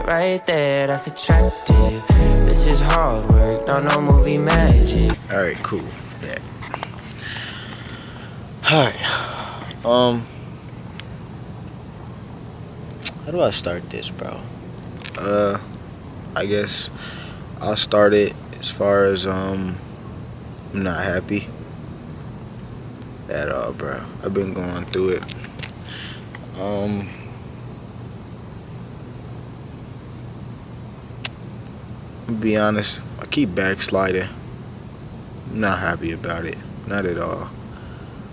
that right there, that's attractive. This is hard work, no movie magic. Alright, cool. Yeah. Alright. How do I start this, bro? I guess I'll start it as far as I'm not happy at all, bro. I've been going through it. To be honest, I keep backsliding. I'm not happy about it. Not at all.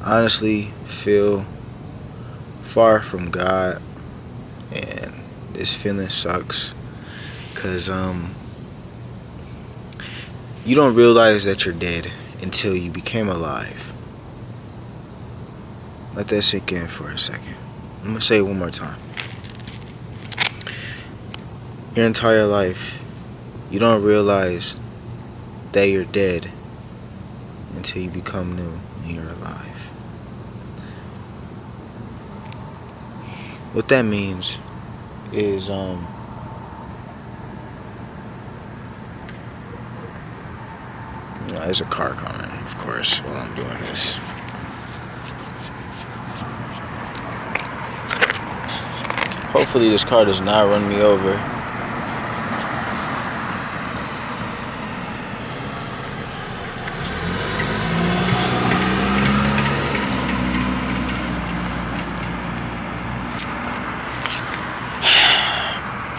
I honestly feel far from God, and this feeling sucks. Cause you don't realize that you're dead until you became alive. Let that sink in for a second. I'm gonna say it one more time. Your entire life, you don't realize that you're dead until you become new and you're alive. What that means is there's a car coming, of course, while I'm doing this. Hopefully this car does not run me over.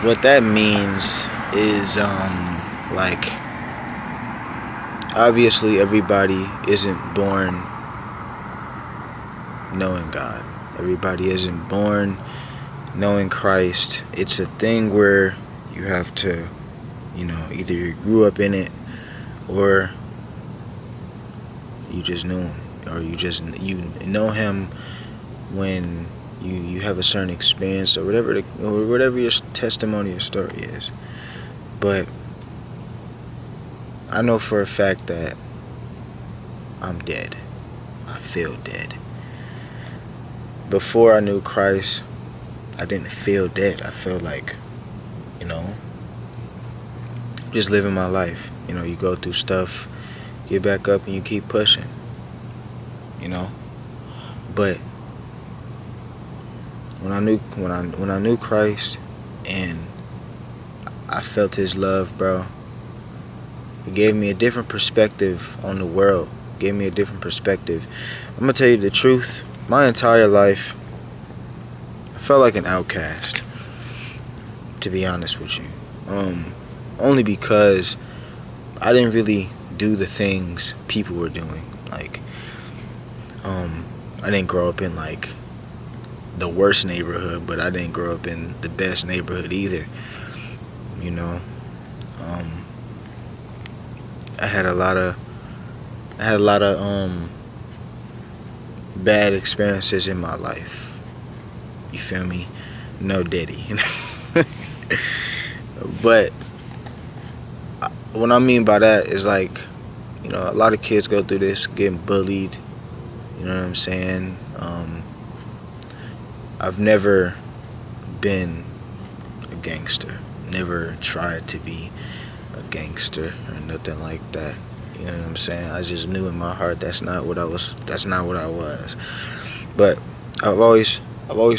What that means is like, obviously everybody isn't born knowing God. Everybody isn't born knowing Christ. It's a thing where you have to, either you grew up in it or you just knew him, or you know him when you have a certain experience or whatever your testimony or story is. But I know for a fact that I'm dead. I feel dead. Before I knew Christ, I didn't feel dead. I felt like, just living my life. You go through stuff, get back up, and you keep pushing. But when I knew Christ and I felt his love, bro, it gave me a different perspective on the world. Gave me a different perspective. I'm gonna tell you the truth. My entire life, I felt like an outcast, to be honest with you. Only because I didn't really do the things people were doing. Like, I didn't grow up in like the worst neighborhood, but I didn't grow up in the best neighborhood either. I had a lot of bad experiences in my life. You feel me? No diddy. But what I mean by that is like, a lot of kids go through this, getting bullied. You know what I'm saying? I've never been a gangster. Never tried to be a gangster or nothing like that. You know what I'm saying? I just knew in my heart that's not what I was. But I've always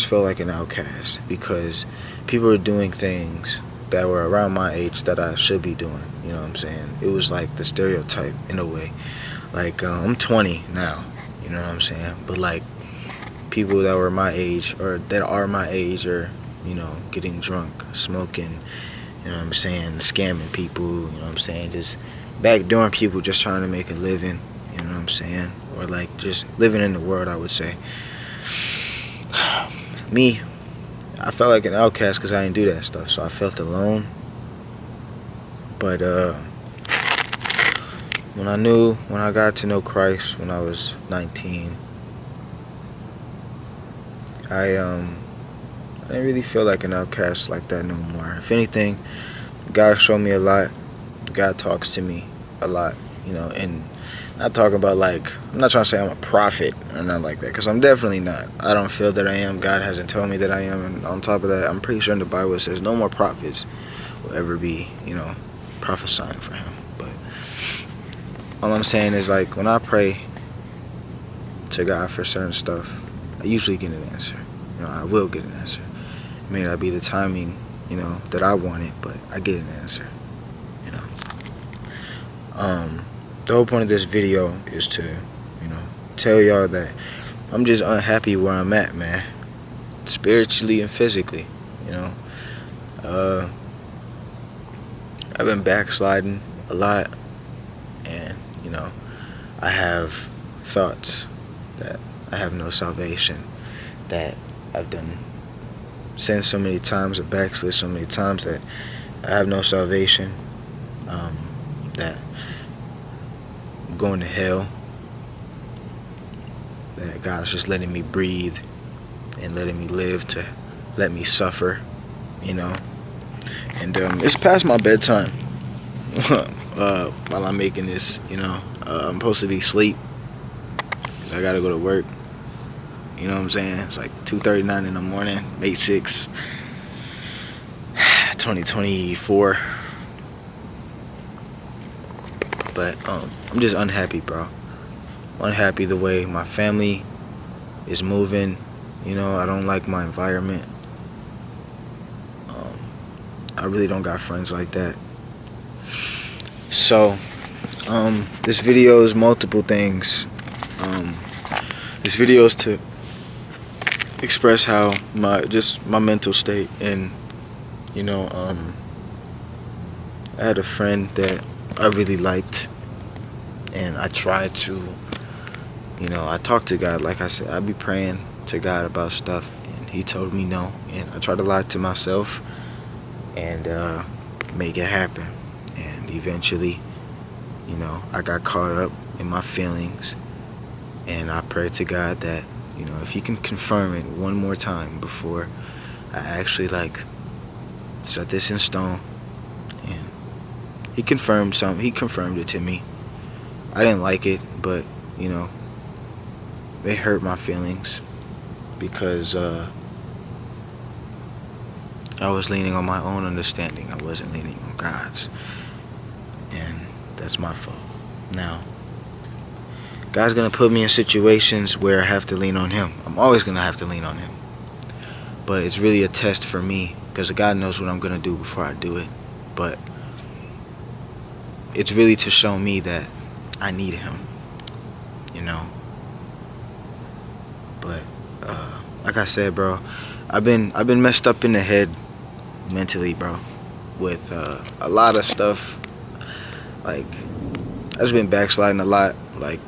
felt like an outcast because people were doing things that were around my age that I should be doing. You know what I'm saying? It was like the stereotype in a way. Like, I'm 20 now. You know what I'm saying? But like, people that were my age or that are my age are, getting drunk, smoking, you know what I'm saying, scamming people, you know what I'm saying, just backdooring people, just trying to make a living, you know what I'm saying, or like just living in the world, I would say. Me, I felt like an outcast because I didn't do that stuff, so I felt alone. But when I got to know Christ when I was 19, I didn't really feel like an outcast like that no more. If anything, God showed me a lot. God talks to me a lot, and Not talking about like, I'm not trying to say I'm a prophet or nothing like that, because I'm definitely not. I don't feel that I am. God hasn't told me that I am. And on top of that, I'm pretty sure in the Bible it says no more prophets will ever be, prophesying for him. But all I'm saying is, like, when I pray to God for certain stuff, I usually get an answer. I will get an answer. It may not be the timing, that I want it, but I get an answer. The whole point of this video is to, tell y'all that I'm just unhappy where I'm at, man. Spiritually and physically, I've been backsliding a lot, and, I have thoughts that I have no salvation, that I've done sin so many times, I've backslid so many times that I have no salvation, that I'm going to hell, that God's just letting me breathe and letting me live to let me suffer, and it's past my bedtime while I'm making this, I'm supposed to be asleep. I gotta go to work. You know what I'm saying? It's like 2:39 in the morning, May 6th, 2024. But I'm just unhappy, bro. Unhappy the way my family is moving. I don't like my environment. I really don't got friends like that. So, this video is multiple things. This video is to express how my mental state, and I had a friend that I really liked, and I tried to, I talked to God. Like I said, I be praying to God about stuff, and he told me no, and I tried to lie to myself and make it happen, and eventually, I got caught up in my feelings, and I prayed to God that, if he can confirm it one more time before I actually set this in stone. And he confirmed something. He confirmed it to me. I didn't like it, but it hurt my feelings because I was leaning on my own understanding. I wasn't leaning on God's, and that's my fault. Now, God's gonna put me in situations where I have to lean on him. I'm always gonna have to lean on him. But it's really a test for me, because God knows what I'm gonna do before I do it. But it's really to show me that I need him, But like I said, bro, I've been messed up in the head mentally, bro, with a lot of stuff. Like, I've just been backsliding a lot. Like,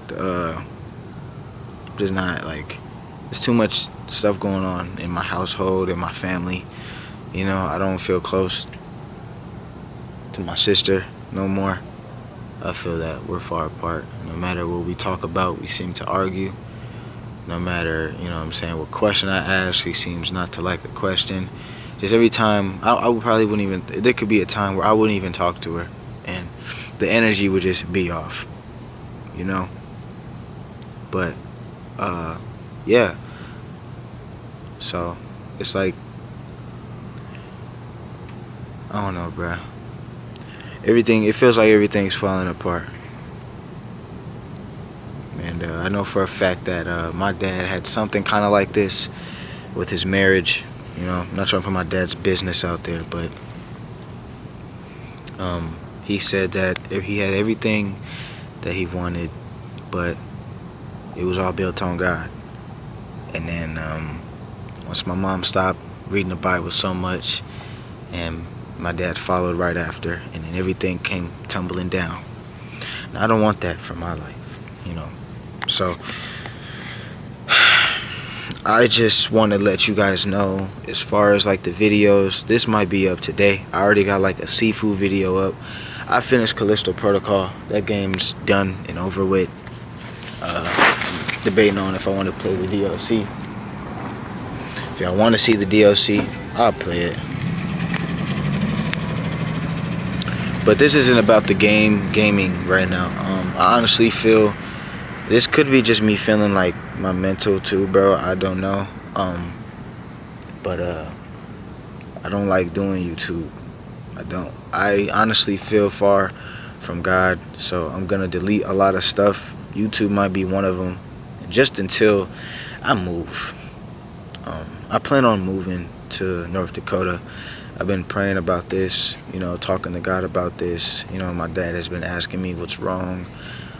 just not, like, there's too much stuff going on in my household, in my family. I don't feel close to my sister no more. I feel that we're far apart. No matter what we talk about, we seem to argue. No matter, what question I ask, she seems not to like the question. Just every time, I probably wouldn't even, there could be a time where I wouldn't even talk to her, and the energy would just be off, But, yeah. So, it's like, I don't know, bruh. It feels like everything's falling apart. And I know for a fact that my dad had something kind of like this with his marriage. I'm not trying to put my dad's business out there, but he said that he had everything that he wanted, but it was all built on God. And then once my mom stopped reading the Bible so much, and my dad followed right after, and then everything came tumbling down. Now, I don't want that for my life, So I just want to let you guys know, as far as like the videos, this might be up today. I already got like a Sifu video up. I finished Callisto Protocol. That game's done and over with. Debating on if I want to play the DLC. If y'all want to see the DLC, I'll play it. But this isn't about the gaming right now. I honestly feel This could be just me feeling like my mental too, bro. I don't know. But I don't like doing YouTube. I don't. I honestly feel far from God, so I'm gonna delete a lot of stuff. YouTube might be one of them, just until I move. I plan on moving to North Dakota. I've been praying about this, talking to God about this. My dad has been asking me what's wrong.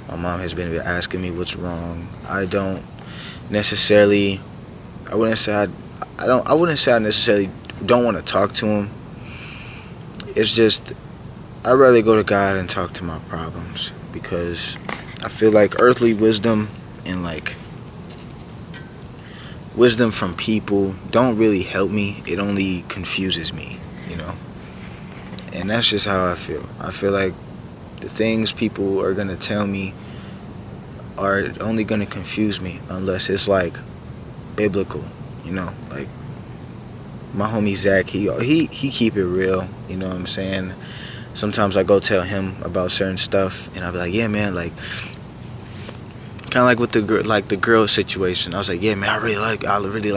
My mom has been asking me what's wrong. I don't necessarily. I wouldn't say I necessarily don't want to talk to him. It's just I'd rather go to God and talk to my problems, because I feel like earthly wisdom and like wisdom from people don't really help me. It only confuses me, and that's just how I feel. I feel like the things people are gonna tell me are only gonna confuse me unless it's like biblical, like my homie Zach, he keep it real, you know what I'm saying? Sometimes I go tell him about certain stuff, and I'll be like, yeah, man, like, kind of like with the girl situation. I was like, yeah, man, I really like her, I really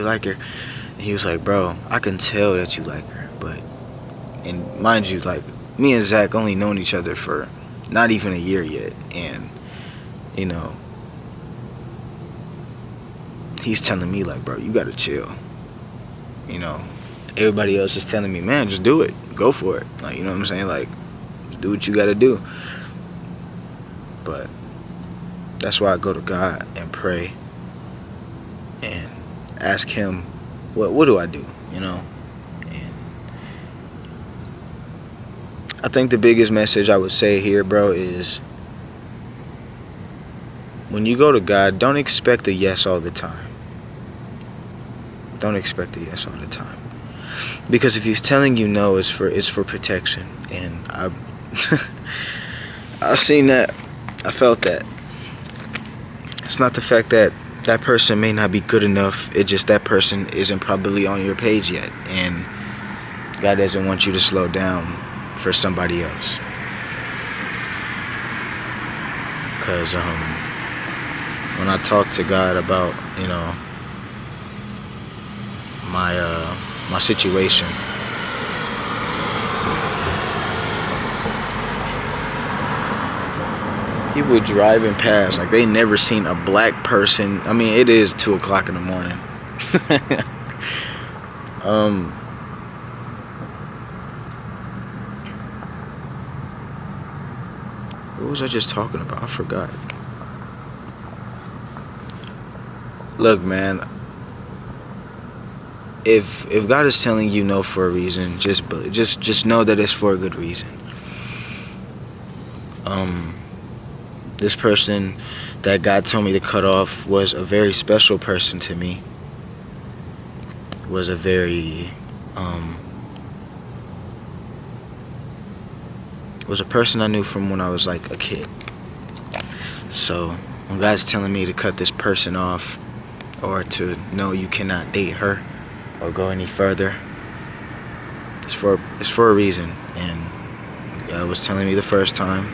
like her. And he was like, bro, I can tell that you like her, and mind you, like, me and Zach only known each other for not even a year yet, and, he's telling me, like, bro, you gotta chill. Everybody else is telling me, man, just do it. Go for it. Like, you know what I'm saying? Like, just do what you gotta do. But that's why I go to God and pray and ask him, what do I do? And I think the biggest message I would say here, bro, is when you go to God, don't expect a yes all the time. Don't expect a yes all the time. Because if he's telling you no, it's for protection. And I seen that. I felt that. It's not the fact that that person may not be good enough. It's just that person isn't probably on your page yet. And God doesn't want you to slow down for somebody else. Because when I talk to God about, my situation, people driving past like they never seen a black person. I mean, it is 2:00 in the morning. What was I just talking about? I forgot. Look, man, if God is telling you no for a reason, just know that it's for a good reason. This person that God told me to cut off was a very special person to me. Was a very was a person I knew from when I was like a kid. So when God's telling me to cut this person off, or to know you cannot date her or go any further, it's for a reason. And God was telling me the first time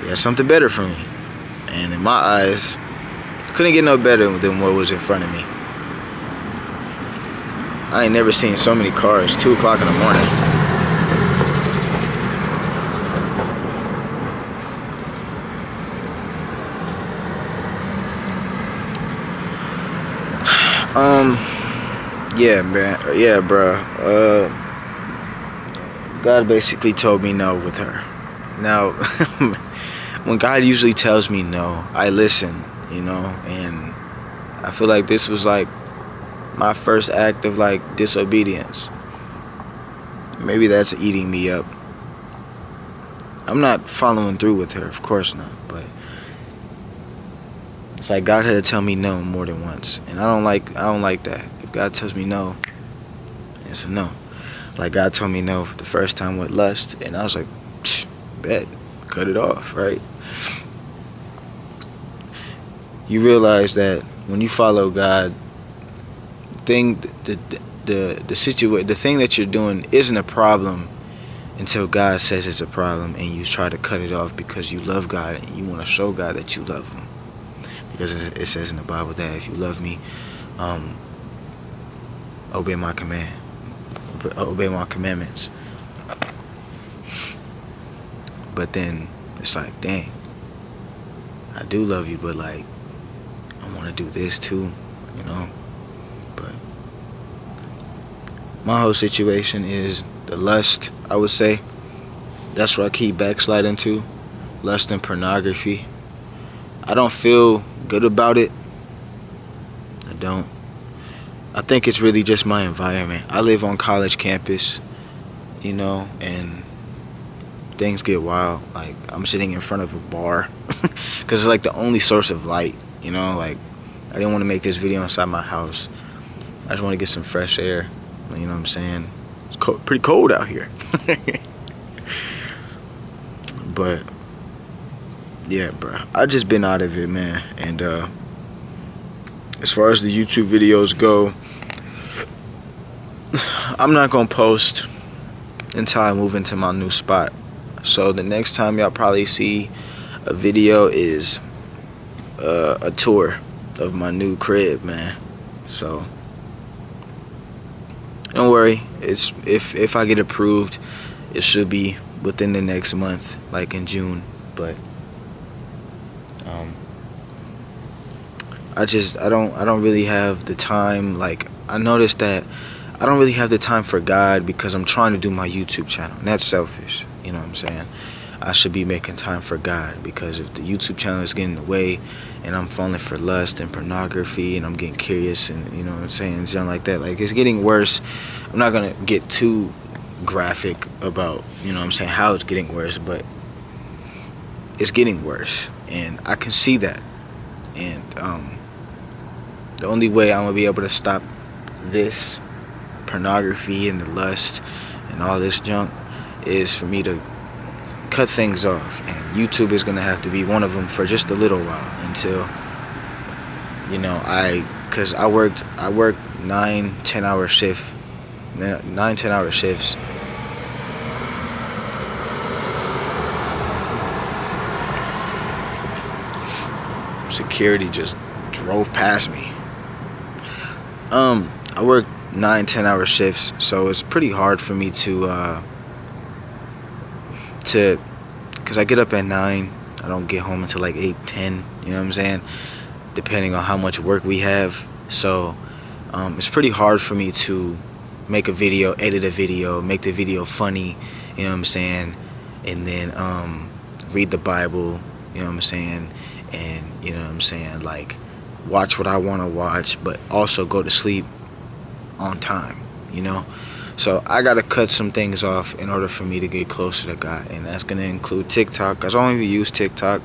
he had something better for me. And in my eyes, couldn't get no better than what was in front of me. I ain't never seen so many cars, 2:00 in the morning. Yeah, man. Yeah, bro. God basically told me no with her. Now, when God usually tells me no, I listen, and I feel like this was like my first act of like disobedience. Maybe that's eating me up. I'm not following through with her, of course not, but it's like God had to tell me no more than once, and I don't like that. If God tells me no, it's a no. Like God told me no the first time with lust, and I was like, bet, cut it off, right? You realize that when you follow God, the thing that you're doing isn't a problem until God says it's a problem, and you try to cut it off because you love God and you want to show God that you love him. because it says in the Bible that if you love me, obey my commandments. But then it's like, dang, I do love you, but like, I want to do this too, you know. But my whole situation is the lust, I would say. That's what I keep backsliding to. Lust and pornography. I don't feel good about it. I don't. I think it's really just my environment. I live on college campus, you know, and things get wild. Like, I'm sitting in front of a bar because it's like the only source of light, you know. Like, I didn't want to make this video inside my house. I just want to get some fresh air, you know what I'm saying. It's pretty cold out here. But yeah, bro, I just been out of it, man. And as far as the YouTube videos go, I'm not gonna post until I move into my new spot. So the next time y'all probably see a video is a tour of my new crib, man. So don't worry, it's if I get approved, it should be within the next month, like in June. But I don't really have the time. Like, I noticed that I don't really have the time for God because I'm trying to do my YouTube channel, and that's selfish, you know what I'm saying. I should be making time for God, because if the YouTube channel is getting in the way and I'm falling for lust and pornography and I'm getting curious and, you know what I'm saying, something like that, like, it's getting worse. I'm not gonna get too graphic about, you know what I'm saying, how it's getting worse, but it's getting worse, and I can see that. And the only way I'm gonna be able to stop this pornography and the lust and all this junk is for me to cut things off, and YouTube is gonna have to be one of them for just a little while until, you know, because I worked 9-10 hour shifts. Security just drove past me. I work 9-10 hour shifts, so it's pretty hard for me to because I get up at 9, I don't get home until like 8-10, you know what I'm saying, depending on how much work we have. So it's pretty hard for me to make a video, edit a video, make the video funny, you know what I'm saying, and then read the Bible, you know what I'm saying, and, you know what I'm saying, like, watch what I want to watch, but also go to sleep on time, you know. So I gotta cut some things off in order for me to get closer to God, and that's gonna include TikTok, because I don't even use TikTok,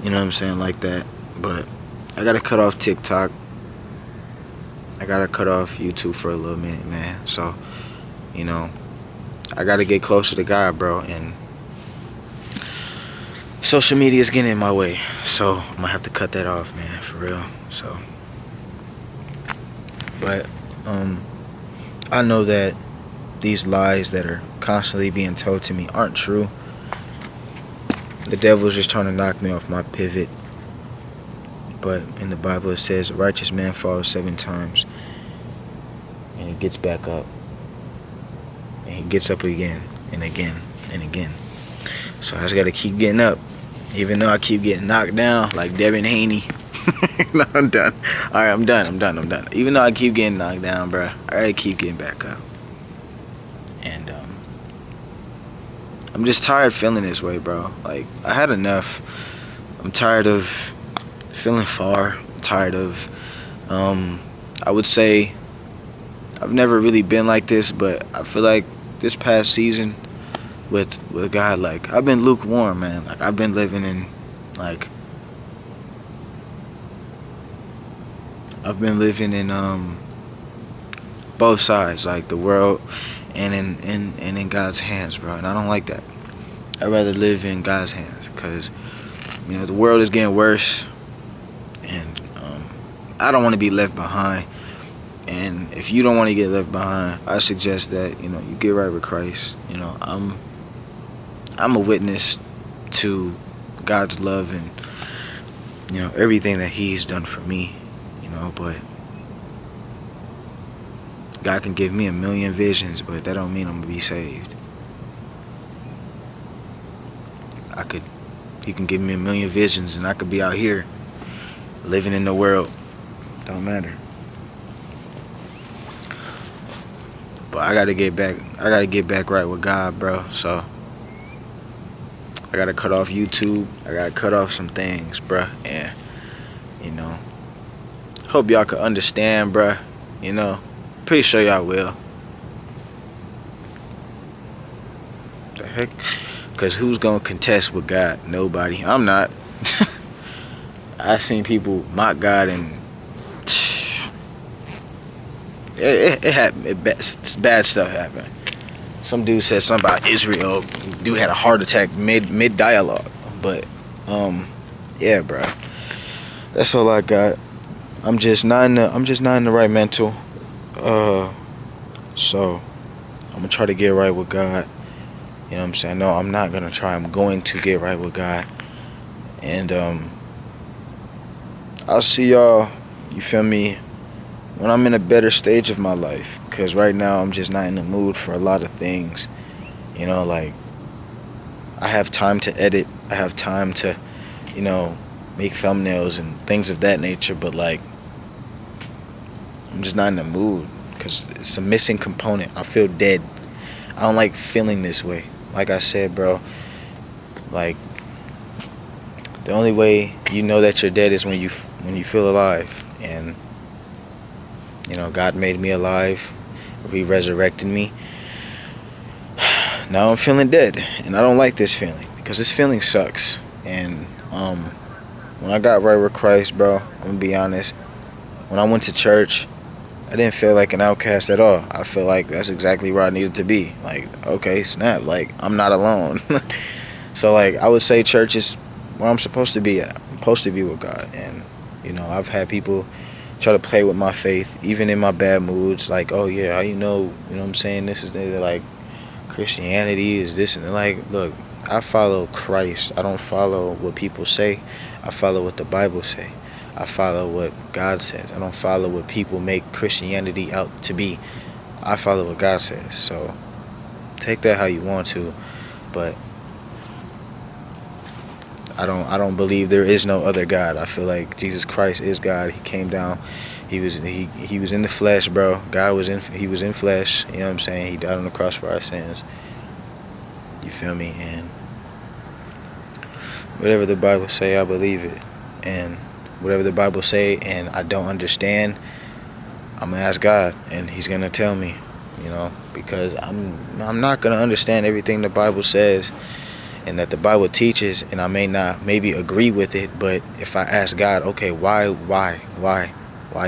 you know what I'm saying, like that. But I gotta cut off TikTok. I gotta cut off YouTube for a little minute, man. So, you know, I gotta get closer to God, bro, and social media is getting in my way, so I'm gonna have to cut that off, man, for real. So, but I know that these lies that are constantly being told to me aren't true. The devil's just trying to knock me off my pivot. But in the Bible it says, a righteous man falls 7 times and he gets back up, and he gets up again and again and again. So I just gotta keep getting up, even though I keep getting knocked down like Devin Haney. No, I'm done. Alright, I'm done. Even though I keep getting knocked down, bro, I gotta keep getting back up. And I'm just tired feeling this way, bro. Like, I had enough. I'm tired of feeling far. I'm tired of I would say I've never really been like this, but I feel like this past season with God, like, I've been lukewarm, man. Like, I've been living in, like, both sides, like the world and in God's hands, bro. And I don't like that. I'd rather live in God's hands, because, you know, the world is getting worse, and I don't want to be left behind. And if you don't want to get left behind, I suggest that, you know, you get right with Christ. You know, I'm a witness to God's love, and everything that he's done for me, but God can give me a million visions, but that don't mean I'm gonna be saved. He can give me a million visions and I could be out here living in the world. Don't matter. But I gotta get back right with God, bro. So I gotta cut off YouTube. I gotta cut off some things, bro. And hope y'all can understand, bro. Pretty sure y'all will. The heck? Cause who's gonna contest with God? Nobody. I'm not. I seen people mock God and it happened. Bad stuff happened. Some dude said something about Israel. Dude had a heart attack mid dialogue. But yeah, bro. That's all I got. I'm just not in the right mental. So I'm gonna try to get right with God. You know what I'm saying? No, I'm not gonna try. I'm going to get right with God. And I'll see y'all, you feel me, when I'm in a better stage of my life. Because right now I'm just not in the mood for a lot of things. Like, I have time to edit. I have time to, make thumbnails and things of that nature. But, like, I'm just not in the mood. Because it's a missing component. I feel dead. I don't like feeling this way. Like I said, bro, like, the only way you know that you're dead is when you feel alive. And God made me alive. He resurrected me. Now I'm feeling dead, and I don't like this feeling because this feeling sucks. And when I got right with Christ, bro, I'm gonna be honest. When I went to church, I didn't feel like an outcast at all. I feel like that's exactly where I needed to be. Like, okay, snap, like, I'm not alone. So, like, I would say church is where I'm supposed to be at. I'm supposed to be with God. And, I've had people try to play with my faith, even in my bad moods. Like, oh, yeah, how you know what I'm saying? This is, they're like, Christianity is this. And they're like, look, I follow Christ. I don't follow what people say. I follow what the Bible say. I follow what God says. I don't follow what people make Christianity out to be. I follow what God says. So take that how you want to, but I don't believe there is no other God. I feel like Jesus Christ is God. He came down. He was in the flesh, bro. He was in flesh. You know what I'm saying? He died on the cross for our sins. You feel me? And whatever the Bible say, I believe it. And whatever the Bible say and I don't understand, I'm gonna ask God and he's gonna tell me, because I'm not gonna understand everything the Bible says and that the Bible teaches, and I may not maybe agree with it, but if I ask God, okay, why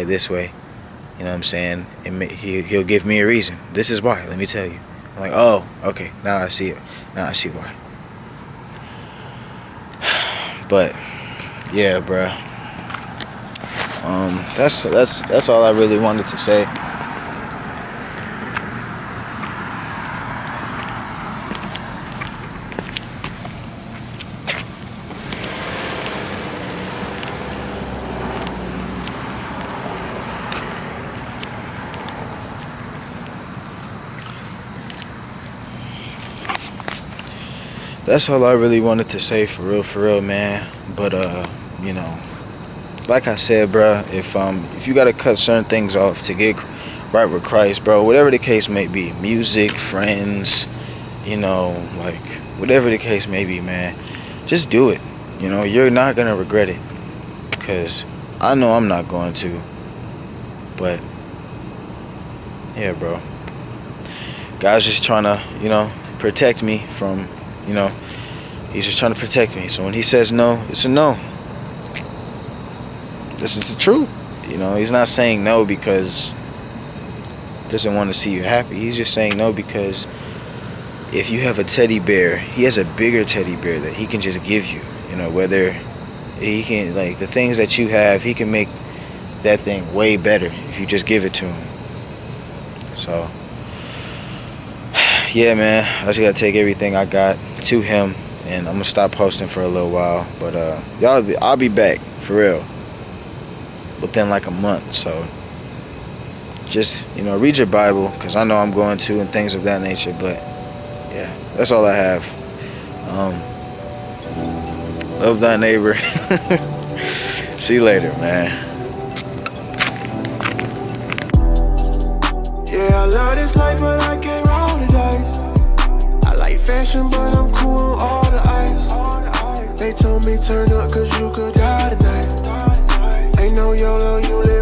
this way? You know what I'm saying? He'll give me a reason. This is why, let me tell you. I'm like, oh, okay, now I see it. Now I see why. But yeah, bruh. That's all I really wanted to say. That's all I really wanted to say, for real, man. But like I said, bro, if you gotta cut certain things off to get right with Christ, bro, whatever the case may be, music, friends, like, whatever the case may be, man, just do it. You're not gonna regret it, because I know I'm not going to. But yeah, bro, God's just trying to protect me from, he's just trying to protect me. So when he says no, it's a no. This is the truth. He's not saying no because he doesn't want to see you happy. He's just saying no because if you have a teddy bear, he has a bigger teddy bear that he can just give you. Whether he can, like, the things that you have, he can make that thing way better if you just give it to him. So yeah, man, I just gotta take everything I got to him and I'm gonna stop posting for a little while. But I'll be back for real within like a month. So just read your Bible, because I know I'm going to, and things of that nature. But yeah, that's all I have. Love thy neighbor. See you later, man. Yeah, I love this life, but I can't roll the dice. I like fashion, but I'm cool on all the ice. They told me turn up, cause you could die tonight. Ain't no YOLO, you live